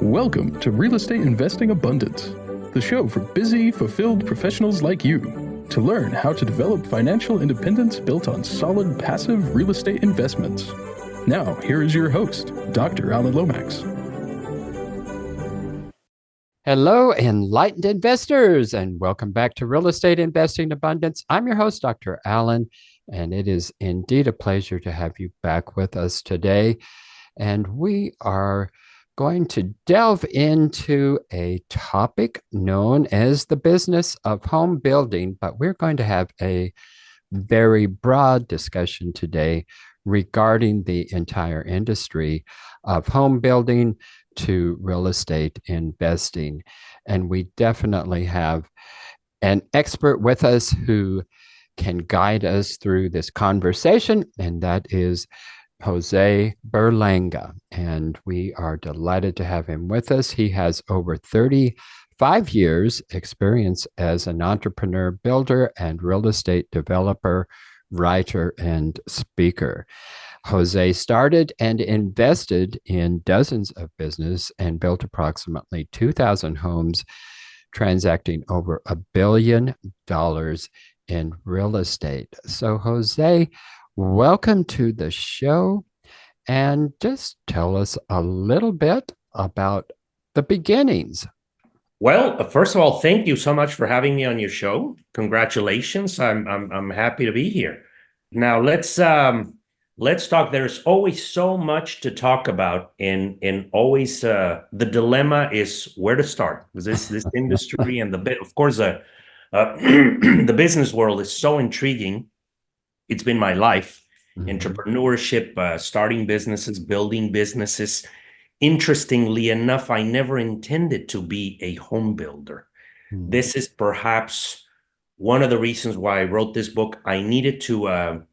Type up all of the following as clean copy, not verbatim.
Welcome to Real Estate Investing Abundance, the show for busy, fulfilled professionals like you to learn how to develop financial independence built on solid, passive real estate investments. Now, here is your host, Dr. Alan Lomax. Hello, enlightened investors, and welcome back to Real Estate Investing Abundance. I'm your host, Dr. Alan, and it is indeed a pleasure to have you back with us today. And we are going to delve into a topic known as the business of home building, but we're going to have a very broad discussion today regarding the entire industry of home building to real estate investing. And we definitely have an expert with us who can guide us through this conversation, and that is Jose Berlanga, and we are delighted to have him with us. He has over 35 years experience as an entrepreneur, builder, and real estate developer, writer, and speaker. Jose started and invested in dozens of business and built approximately 2,000 homes, transacting over $1 billion in real estate. So, Jose, welcome to the show, and just tell us a little bit about the beginnings. Well, first of all, thank you so much for having me on your show. Congratulations. I'm happy to be here. Now let's talk. There's always so much to talk about, and always the dilemma is where to start. Because this industry and of course the business world is so intriguing. It's been my life, entrepreneurship, starting businesses, building businesses. Interestingly enough, I never intended to be a home builder. This is perhaps one of the reasons why I wrote this book. I needed to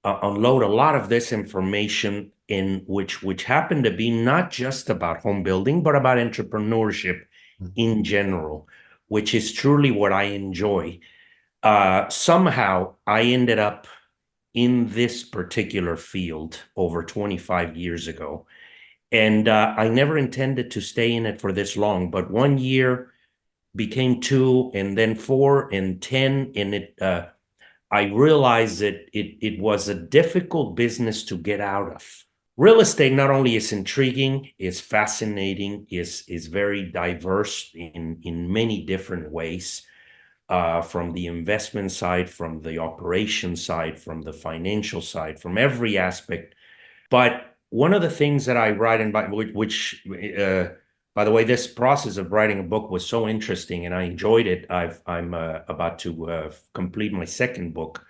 unload a lot of this information in which happened to be not just about home building, but about entrepreneurship in general, which is truly what I enjoy. Somehow I ended up in this particular field over 25 years ago. And I never intended to stay in it for this long, but 1 year became 2, and then 4 and 10. And I realized that it was a difficult business to get out of. Real estate not only is intriguing, is fascinating, is very diverse in many different ways. From the investment side, from the operation side, from the financial side, from every aspect. But one of the things that I write, and by the way, this process of writing a book was so interesting, and I enjoyed it. I'm about to complete my second book.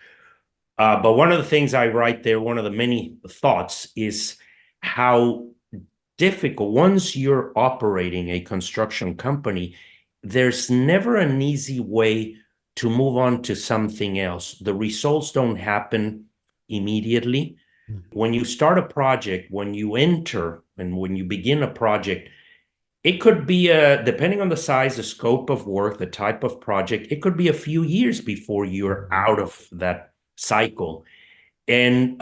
But one of the things I write there, one of the many thoughts, is how difficult, once you're operating a construction company, there's never an easy way to move on to something else. The results don't happen immediately. When you start a project, when you enter and when you begin a project, it could be, depending on the size, the scope of work, the type of project, it could be a few years before you're out of that cycle. And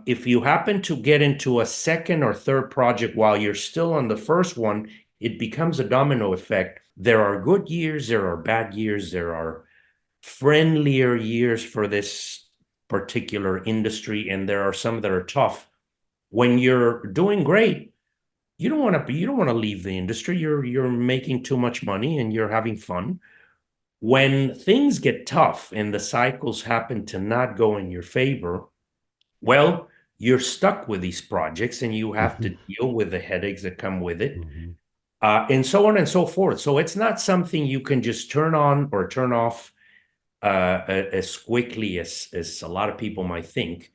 if you happen to get into a second or third project while you're still on the first one, it becomes a domino effect. There are good years, there are bad years, there are friendlier years for this particular industry, and there are some that are tough. When you're doing great, you don't want to leave the industry. You're making too much money and you're having fun. When things get tough and the cycles happen to not go in your favor, well, you're stuck with these projects and you have to deal with the headaches that come with it. And so on and so forth. So it's not something you can just turn on or turn off as quickly as a lot of people might think.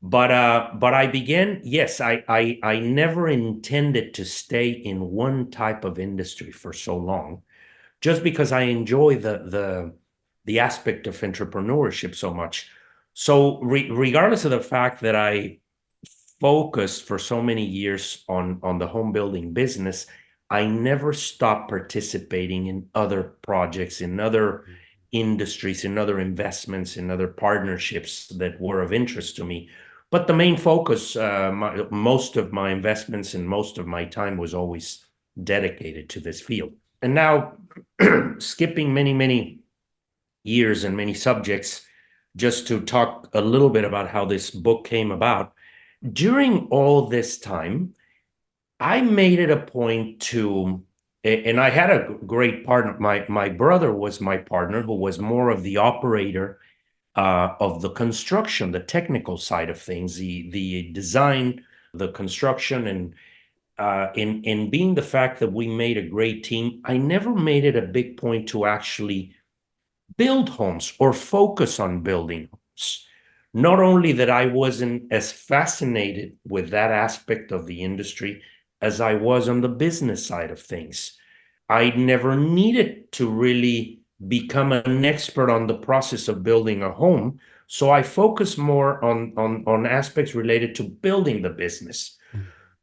But I began, yes, I never intended to stay in one type of industry for so long, just because I enjoy the aspect of entrepreneurship so much. So regardless of the fact that I focused for so many years on the home building business, I never stopped participating in other projects, in other industries, in other investments, in other partnerships that were of interest to me. But the main focus, most of my investments and most of my time was always dedicated to this field. And now, skipping many, many years and many subjects, just to talk a little bit about how this book came about. During all this time, I made it a point to, and I had a great partner. My brother was my partner, who was more of the operator of the construction, the technical side of things, the design, the construction, and in being the fact that we made a great team, I never made it a big point to actually build homes or focus on building homes. Not only that I wasn't as fascinated with that aspect of the industry as I was on the business side of things. I never needed to really become an expert on the process of building a home. So I focus more on aspects related to building the business.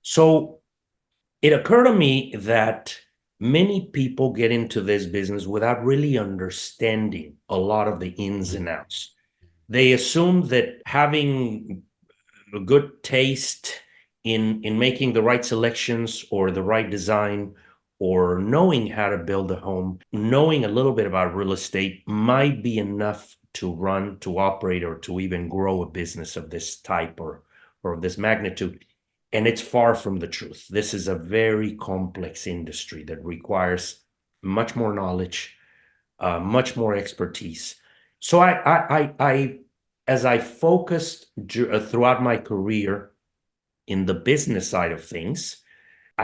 So it occurred to me that many people get into this business without really understanding a lot of the ins and outs. They assume that having a good taste in making the right selections or the right design, or knowing how to build a home, knowing a little bit about real estate might be enough to run, to operate, or to even grow a business of this type or of this magnitude. And it's far from the truth. This is a very complex industry that requires much more knowledge, much more expertise. So as I focused throughout my career in the business side of things,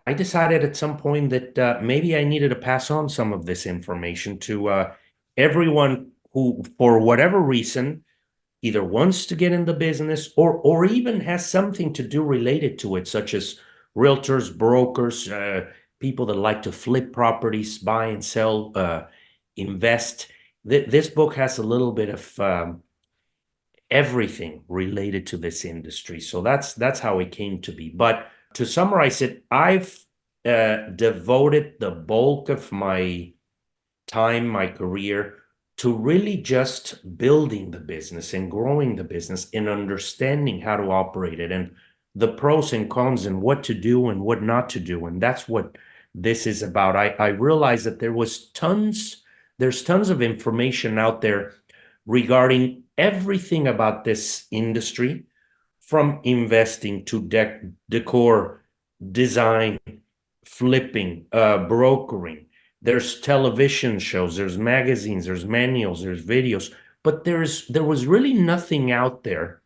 I decided at some point that maybe I needed to pass on some of this information to everyone who, for whatever reason, either wants to get in the business or even has something to do related to it, such as realtors, brokers, people that like to flip properties, buy and sell, invest. This book has a little bit of everything related to this industry. So that's how it came to be. But to summarize it, I've devoted the bulk of my time, my career, to really just building the business and growing the business and understanding how to operate it and the pros and cons and what to do and what not to do. And that's what this is about. I realized that there's tons of information out there regarding everything about this industry, from investing to decor, design, flipping, brokering. There's television shows, there's magazines, there's manuals, there's videos, but there was really nothing out there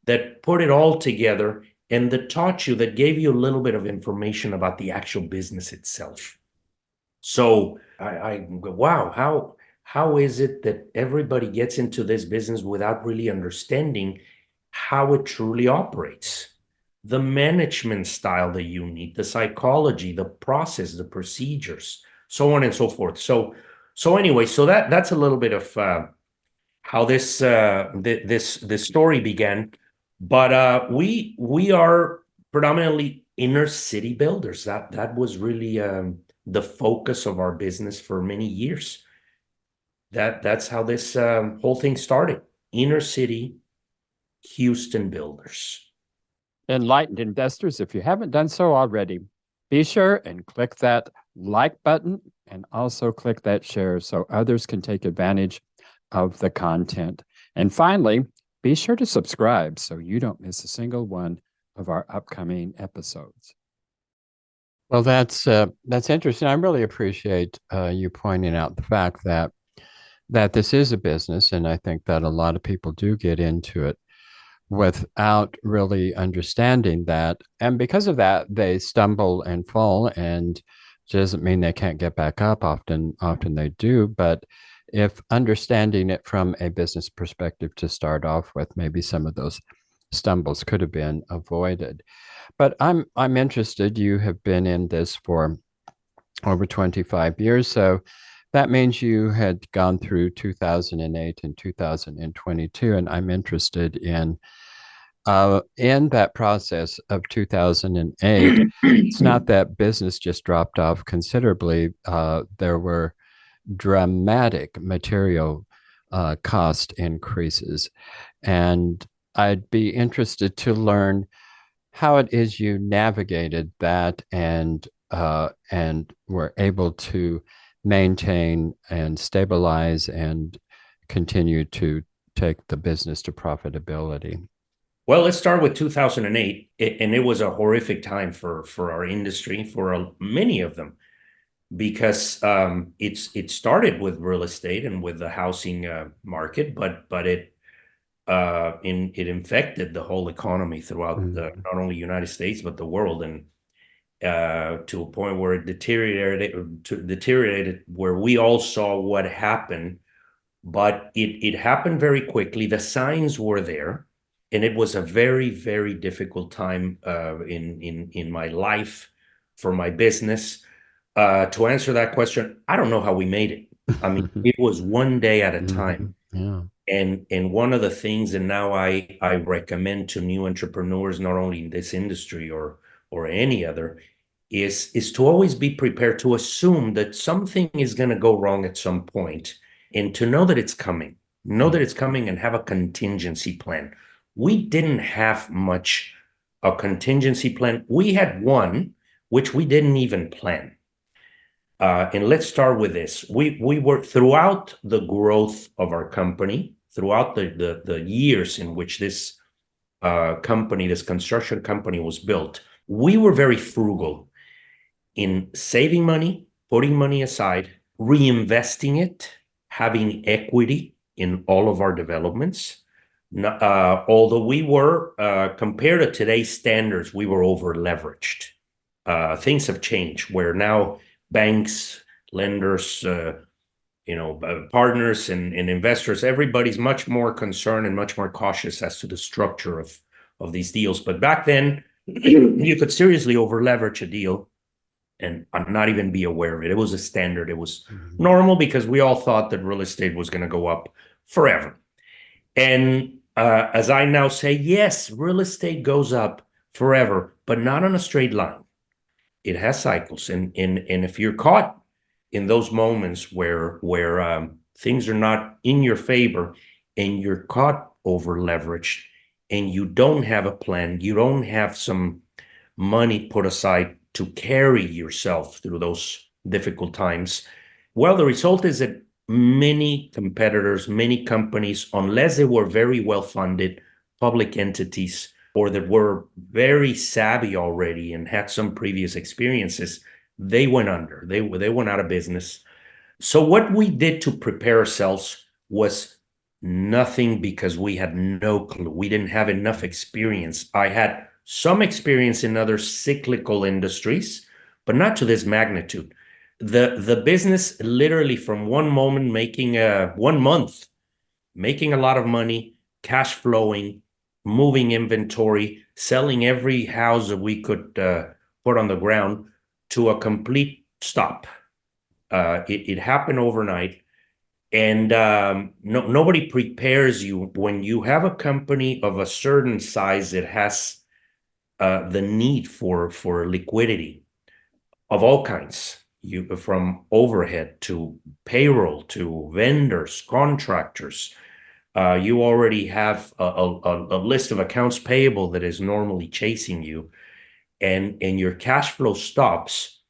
that put it all together and that taught you, that gave you a little bit of information about the actual business itself. So I go, wow, how is it that everybody gets into this business without really understanding how it truly operates? The management style that you need, the psychology, the process, the procedures, so on and so forth. So anyway, so that's a little bit of how this story began. But we are predominantly inner city builders. That was really the focus of our business for many years. That's how this whole thing started. Inner city Houston builders. Enlightened investors, if you haven't done so already, be sure and click that like button and also click that share so others can take advantage of the content. And finally, be sure to subscribe so you don't miss a single one of our upcoming episodes. Well, that's interesting. I really appreciate you pointing out the fact that this is a business, and I think that a lot of people do get into it without really understanding that. And because of that, they stumble and fall, and doesn't mean they can't get back up. Often they do, but if understanding it from a business perspective to start off with, maybe some of those stumbles could have been avoided. But I'm interested. You have been in this for over 25 years, so that means you had gone through 2008 and 2022, and I'm interested in that process of 2008. It's not that business just dropped off considerably. There were dramatic material cost increases, and I'd be interested to learn how it is you navigated that and and were able to maintain and stabilize and continue to take the business to profitability? Well, let's start with 2008, and it was a horrific time for our industry, for many of them, because it started with real estate and with the housing market, but it infected the whole economy throughout not only United States but the world, and to a point where it deteriorated, where we all saw what happened. But it happened very quickly. The signs were there, and it was a very, very difficult time in my life, for my business. To answer that question, I don't know how we made it. I mean, it was one day at a time. Yeah. And one of the things, and now I recommend to new entrepreneurs, not only in this industry or any other, is to always be prepared to assume that something is going to go wrong at some point, and to know that it's coming. Know that it's coming and have a contingency plan. We didn't have much a contingency plan. We had one, which we didn't even plan. And let's start with this. We were, throughout the growth of our company, throughout the years in which this company, this construction company, was built, we were very frugal in saving money, putting money aside, reinvesting it, having equity in all of our developments. Although we were, compared to today's standards, we were over leveraged. Things have changed, where now banks, lenders, partners and investors, everybody's much more concerned and much more cautious as to the structure of these deals. But back then, you could seriously over leverage a deal and not even be aware of it. It was a standard. It was normal, because we all thought that real estate was going to go up forever. And as I now say, yes, real estate goes up forever, but not on a straight line. It has cycles. And if you're caught in those moments where things are not in your favor, and you're caught over leveraged, and you don't have a plan, you don't have some money put aside to carry yourself through those difficult times, well, the result is that many competitors, many companies, unless they were very well funded public entities, or that were very savvy already and had some previous experiences, they went under. They went out of business. So what we did to prepare ourselves was nothing, because we had no clue. We didn't have enough experience. I had some experience in other cyclical industries, but not to this magnitude. The business, literally from one moment, making 1 month, making a lot of money, cash flowing, moving inventory, selling every house that we could put on the ground, to a complete stop. It happened overnight. And nobody prepares you. When you have a company of a certain size, it has the need for liquidity of all kinds, from overhead to payroll to vendors, contractors. You already have a list of accounts payable that is normally chasing you, and your cash flow stops.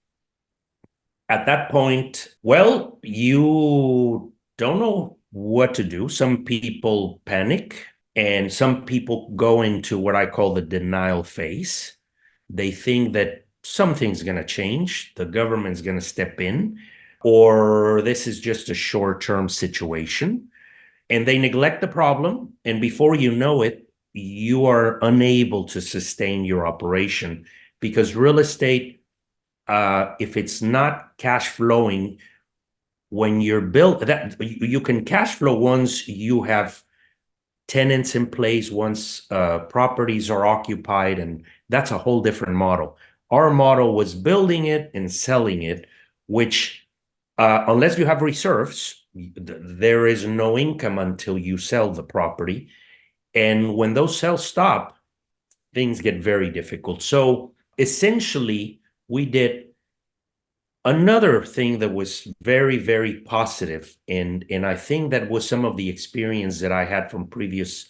At that point, well, you don't know what to do. Some people panic, and some people go into what I call the denial phase. They think that something's going to change, the government's going to step in, or this is just a short-term situation. And they neglect the problem, and before you know it, you are unable to sustain your operation, because real estate, if it's not cash flowing, when you're built, that you can cash flow once you have tenants in place, once properties are occupied, and that's a whole different model. Our model was building it and selling it, which unless you have reserves, there is no income until you sell the property. And when those sales stop, things get very difficult. So essentially, we did another thing that was very, very positive, and I think that was some of the experience that I had from previous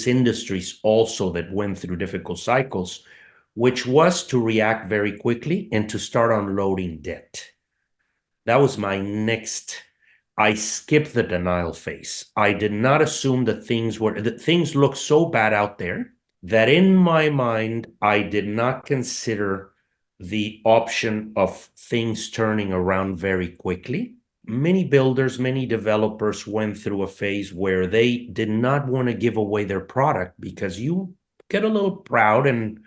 industries also that went through difficult cycles, which was to react very quickly and to start unloading debt. That was my next. I skipped the denial phase. I did not assume that things looked so bad out there that in my mind, I did not consider the option of things turning around very quickly. Many builders, many developers went through a phase where they did not want to give away their product because you get a little proud and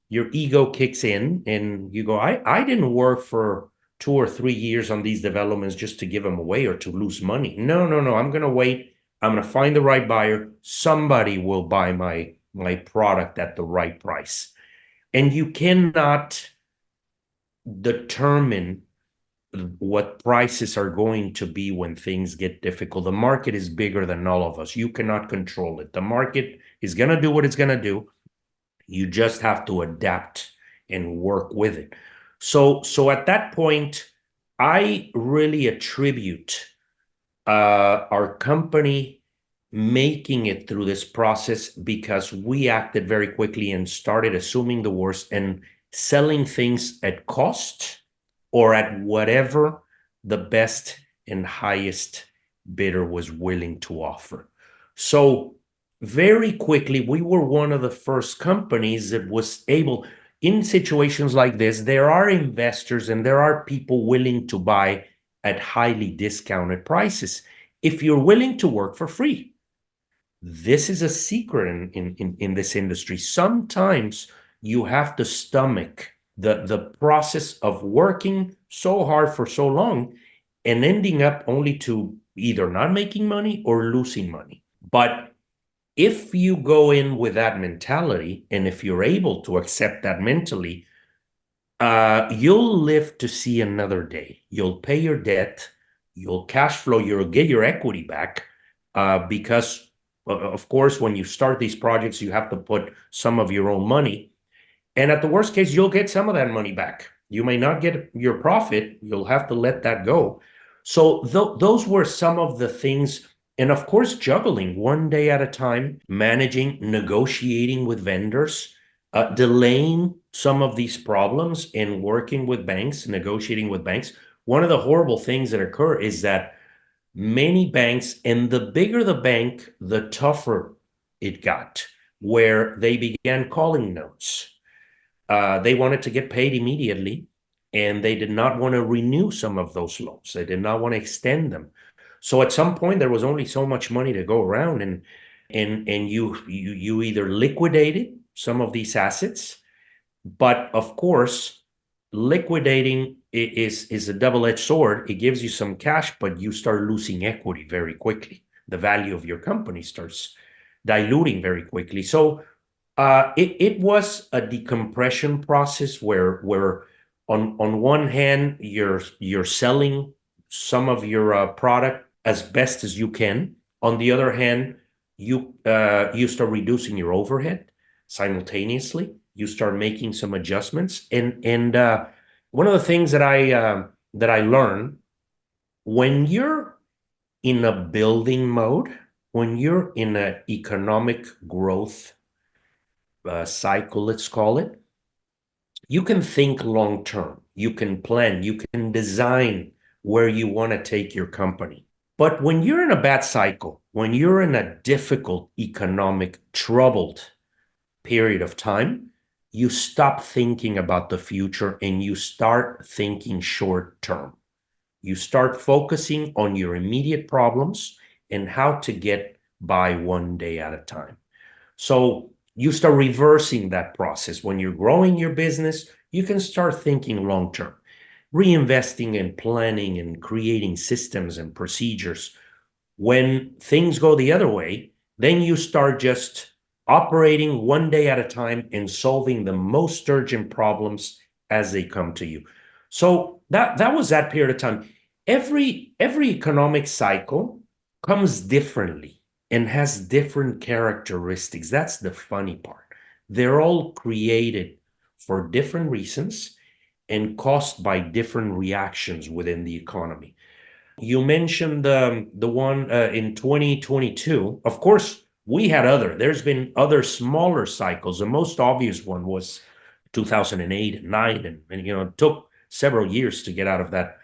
your ego kicks in and you go, I didn't work for 2 or 3 years on these developments just to give them away or to lose money. No. I'm going to wait. I'm going to find the right buyer. Somebody will buy my product at the right price. And you cannot determine what prices are going to be when things get difficult. The market is bigger than all of us. You cannot control it. The market is going to do what it's going to do. You just have to adapt and work with it. So at that point, I really attribute our company making it through this process because we acted very quickly and started assuming the worst and selling things at cost or at whatever the best and highest bidder was willing to offer. So very quickly, we were one of the first companies that was able, in situations like this, there are investors and there are people willing to buy at highly discounted prices if you're willing to work for free. This is a secret in this industry. Sometimes you have to stomach the process of working so hard for so long and ending up only to either not making money or losing money. But if you go in with that mentality, and if you're able to accept that mentally, you'll live to see another day. You'll pay your debt, you'll cash flow, you'll get your equity back, because, of course, when you start these projects, you have to put some of your own money. And at the worst case, you'll get some of that money back. You may not get your profit. You'll have to let that go. So those were some of the things. And of course, juggling one day at a time, managing, negotiating with vendors, delaying some of these problems and working with banks, negotiating with banks. One of the horrible things that occur is that many banks, and the bigger the bank, the tougher it got, where they began calling notes. They wanted to get paid immediately, and they did not want to renew some of those loans. They did not want to extend them. So at some point, there was only so much money to go around, and you either liquidated some of these assets, but of course, liquidating is a double-edged sword. It gives you some cash, but you start losing equity very quickly. The value of your company starts diluting very quickly. So it was a decompression process where on one hand, you're selling some of your product as best as you can. On the other hand, you start reducing your overhead simultaneously. You start making some adjustments. And one of the things that I learned, when you're in a building mode, when you're in an economic growth cycle, let's call it, you can think long term. You can plan. You can design where you want to take your company. But when you're in a bad cycle, when you're in a difficult economic, troubled period of time, you stop thinking about the future and you start thinking short term. You start focusing on your immediate problems and how to get by one day at a time. So you start reversing that process. When you're growing your business, you can start thinking long term, reinvesting and planning and creating systems and procedures. When things go the other way, then you start just operating one day at a time and solving the most urgent problems as they come to you. So that was that period of time. Every economic cycle comes differently and has different characteristics. That's the funny part. They're all created for different reasons and caused by different reactions within the economy. You mentioned the one in 2022. Of course, there's been other smaller cycles. The most obvious one was 2008 and 9, and it took several years to get out of that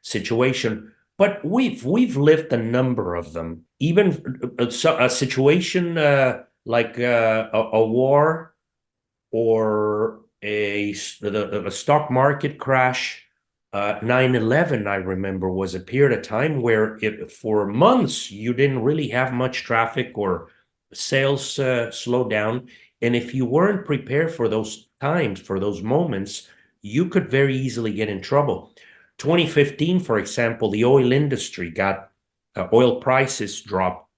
situation. But we've lived a number of them. Even a situation like a war, or a stock market crash. 9/11, I remember, was a period of time where for months you didn't really have much traffic, or sales slowed down. And if you weren't prepared for those times, for those moments, you could very easily get in trouble. 2015, for example, the oil industry got oil prices dropped,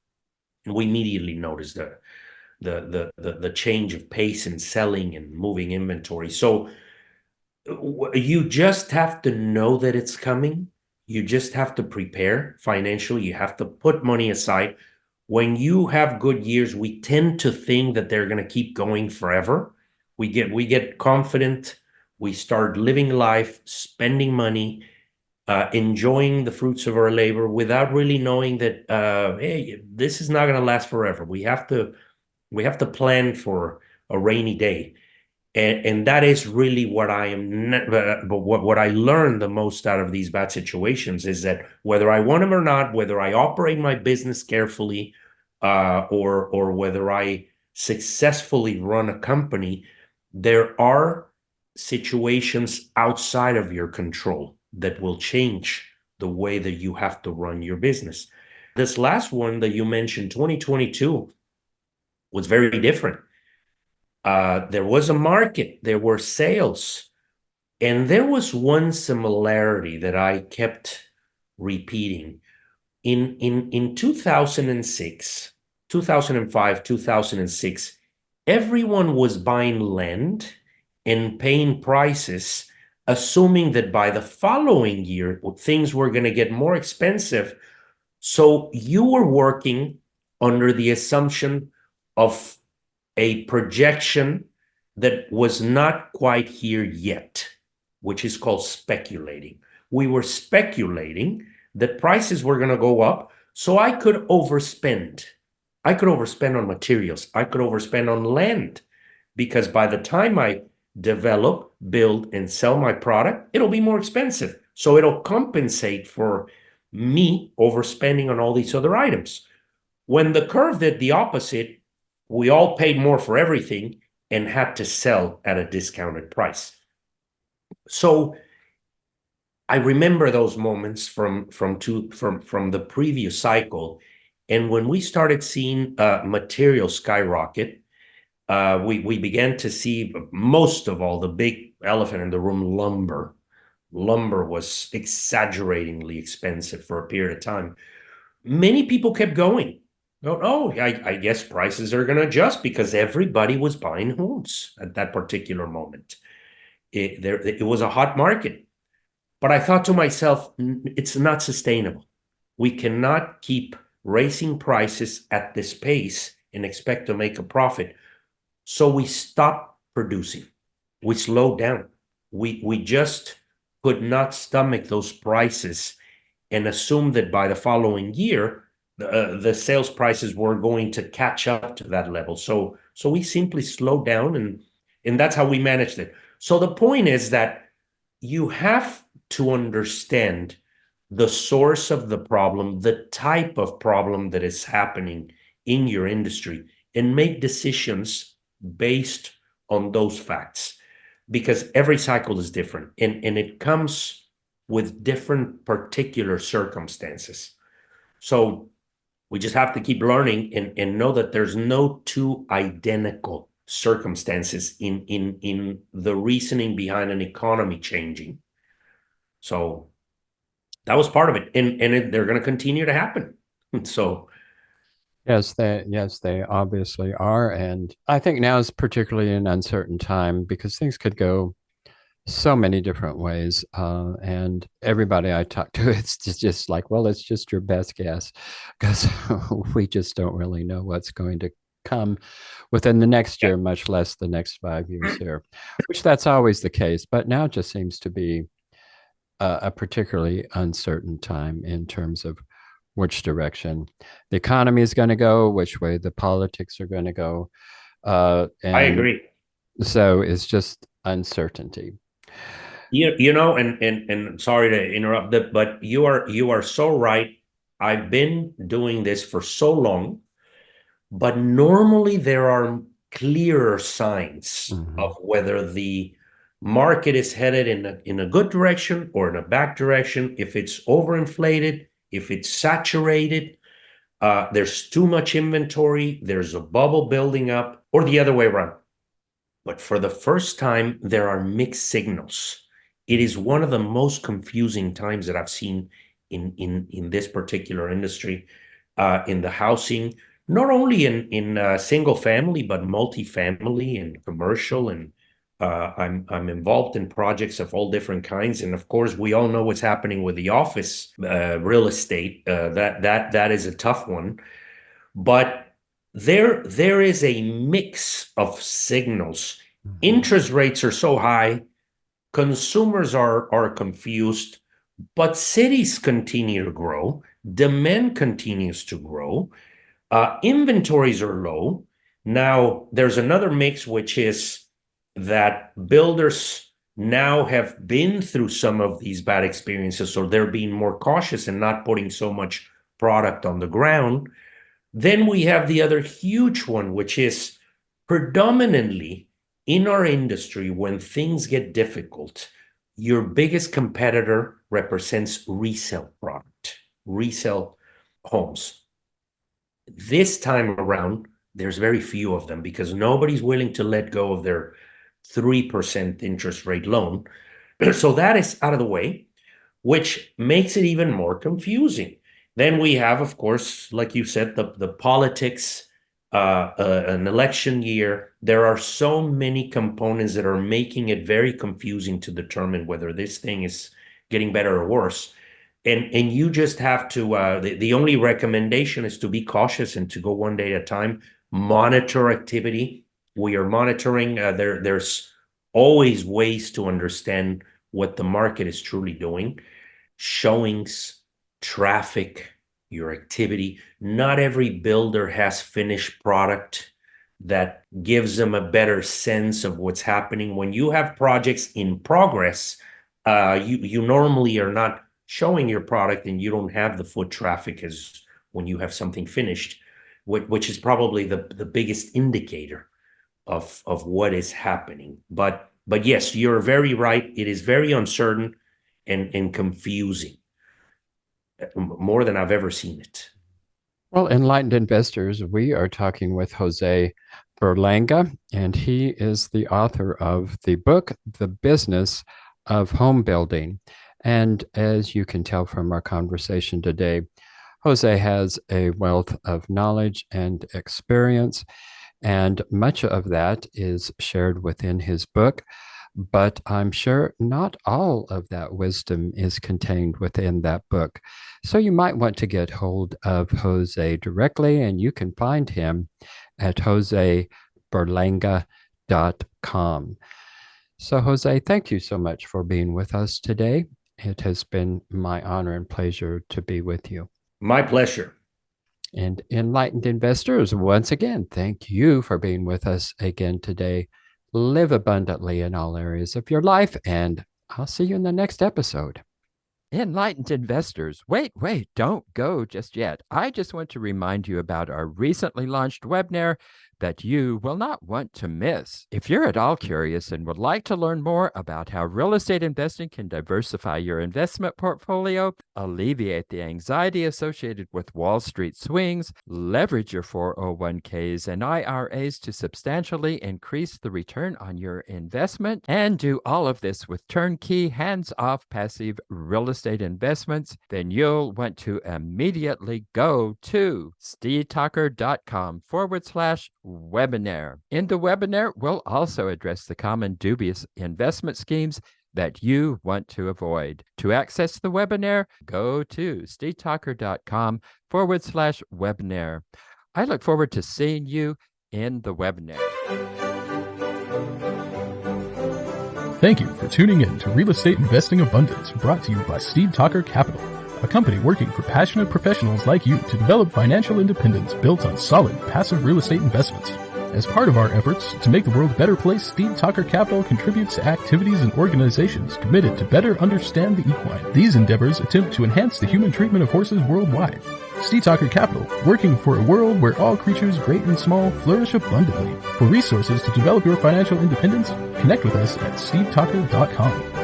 and we immediately noticed the change of pace in selling and moving inventory. So you just have to know that it's coming. You just have to prepare financially. You have to put money aside. When you have good years, we tend to think that they're going to keep going forever. We get confident. We start living life, spending money, enjoying the fruits of our labor without really knowing that, hey, this is not going to last forever. We have to plan for a rainy day. And that is really what what I learned the most out of these bad situations, is that whether I want them or not, whether I operate my business carefully, or whether I successfully run a company, there are situations outside of your control that will change the way that you have to run your business. This last one that you mentioned, 2022, was very different. There was a market, there were sales, and there was one similarity that I kept repeating. In 2006, 2005, 2006, everyone was buying land and paying prices, assuming that by the following year, things were going to get more expensive. So you were working under the assumption of a projection that was not quite here yet, which is called speculating. We were speculating that prices were going to go up, so I could overspend. I could overspend on materials. I could overspend on land, because by the time I develop, build, and sell my product, it'll be more expensive. So it'll compensate for me overspending on all these other items. When the curve did the opposite, we all paid more for everything and had to sell at a discounted price. So I remember those moments from the previous cycle. And when we started seeing material skyrocket, we began to see, most of all, the big elephant in the room, lumber. Lumber was exaggeratingly expensive for a period of time. Many people kept going. I guess prices are going to adjust, because everybody was buying homes at that particular moment. It was a hot market. But I thought to myself, it's not sustainable. We cannot keep raising prices at this pace and expect to make a profit. So we stopped producing. We slowed down. We just could not stomach those prices and assume that by the following year, the sales prices were going to catch up to that level. So we simply slowed down, and that's how we managed it. So the point is that you have to understand the source of the problem, the type of problem that is happening in your industry, and make decisions based on those facts, because every cycle is different, and it comes with different particular circumstances. So we just have to keep learning and know that there's no two identical circumstances in the reasoning behind an economy changing. So that was part of it, and they're going to continue to happen. So yes, they obviously are, and I think now is particularly an uncertain time, because things could go so many different ways. And everybody I talk to, it's just like, well, it's just your best guess, because we just don't really know what's going to come within the next year, much less the next 5 years here, which that's always the case. But now it just seems to be a particularly uncertain time in terms of which direction the economy is going to go, which way the politics are going to go. I agree. So it's just uncertainty. And sorry to interrupt that, but you are so right. I've been doing this for so long, but normally there are clearer signs of whether the market is headed in a good direction or in a bad direction. If it's overinflated, if it's saturated, there's too much inventory, there's a bubble building up, or the other way around. But for the first time, there are mixed signals. It is one of the most confusing times that I've seen in this particular industry, in the housing, not only in single family, but multifamily and commercial. And I'm involved in projects of all different kinds. And of course, we all know what's happening with the office real estate. That is a tough one. But there is a mix of signals. Interest rates are so high, consumers are confused, but cities continue to grow, demand continues to grow, inventories are low. Now, there's another mix, which is that builders now have been through some of these bad experiences, so they're being more cautious and not putting so much product on the ground. Then we have the other huge one, which is predominantly in our industry, when things get difficult, your biggest competitor represents resale product, resale homes. This time around, there's very few of them because nobody's willing to let go of their 3% interest rate loan. So that is out of the way, which makes it even more confusing. Then we have, of course, like you said, the politics, an election year. There are so many components that are making it very confusing to determine whether this thing is getting better or worse. And you just have to, the only recommendation is to be cautious and to go one day at a time, monitor activity. We are monitoring, there's always ways to understand what the market is truly doing. Showings, traffic, your activity. Not every builder has finished product that gives them a better sense of what's happening. When you have projects in progress, you normally are not showing your product, and you don't have the foot traffic as when you have something finished, which is probably the biggest indicator of what is happening. But yes, you're very right. It is very uncertain and confusing, more than I've ever seen it. Well, enlightened investors, we are talking with Jose Berlanga, and he is the author of the book, The Business of Home Building. And as you can tell from our conversation today, Jose has a wealth of knowledge and experience, and much of that is shared within his book. But I'm sure not all of that wisdom is contained within that book. So you might want to get hold of Jose directly, and you can find him at joseberlanga.com. So Jose, thank you so much for being with us today. It has been my honor and pleasure to be with you. My pleasure. And enlightened investors, once again, thank you for being with us again today. Live abundantly in all areas of your life, and I'll see you in the next episode. Enlightened investors, wait, don't go just yet. I just want to remind you about our recently launched webinar that you will not want to miss. If you're at all curious and would like to learn more about how real estate investing can diversify your investment portfolio, alleviate the anxiety associated with Wall Street swings, leverage your 401ks and IRAs to substantially increase the return on your investment, and do all of this with turnkey, hands-off, passive real estate investments, then you'll want to immediately go to steedtalker.com/webinar. In the webinar, we'll also address the common dubious investment schemes that you want to avoid. To access the webinar, go to steedtalker.com/webinar. I look forward to seeing you in the webinar. Thank you for tuning in to Real Estate Investing Abundance, brought to you by Steve Talker Capital, a company working for passionate professionals like you to develop financial independence built on solid passive real estate investments. As part of our efforts to make the world a better place, Steed Talker Capital contributes to activities and organizations committed to better understand the equine. These endeavors attempt to enhance the human treatment of horses worldwide. Steed Talker Capital, working for a world where all creatures, great and small, flourish abundantly. For resources to develop your financial independence, connect with us at steedtalker.com.